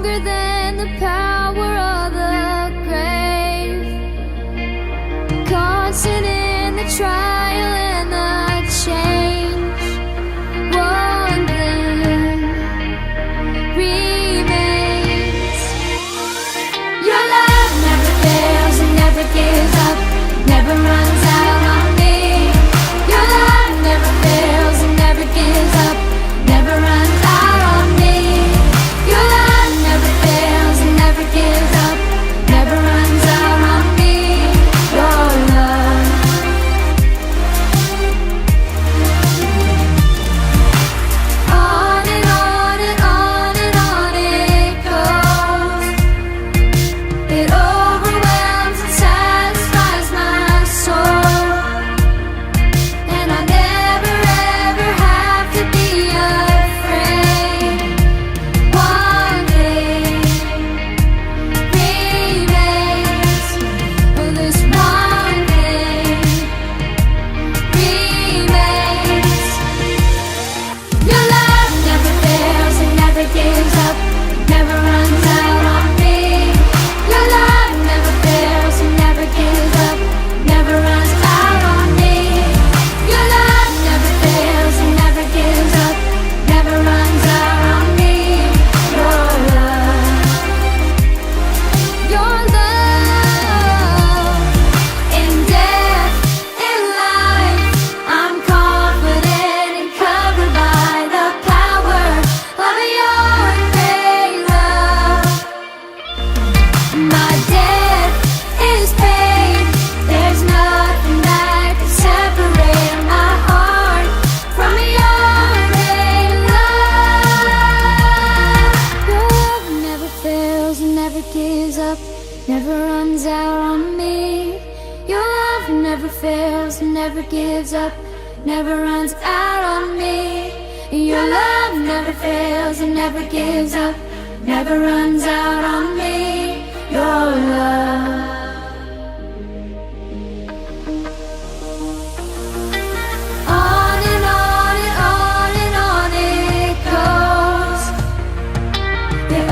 stronger than the power of the grave. Constant in the trial and the change. One thing remains. Your love never fails and never gives up, never runs out on me. Your love never fails and never gives up, never runs out on me. Your love never fails and never gives up, never runs out on me. Your love. On and on and on and on it goes. It overwhelms and satisfies my soul. And I never ever have to be afraid. One thing remains. Oh, this one thing remains. Your love never fails and never gives up, never runs out on me. Your love never fails and never gives up, never runs out on me. Your love never fails and never gives up, never runs out on me. Your love. Your love. In death, in life, I'm confident and covered by the power of your great love. My debt is paid. There's nothing that can separate my heart from your great love. Your love never fails and never gives up, never runs out on me. Your love never fails and never gives up, never runs out on me. Your love never fails and never gives up, never runs out on me. Your love. On and on and on and on it goes. It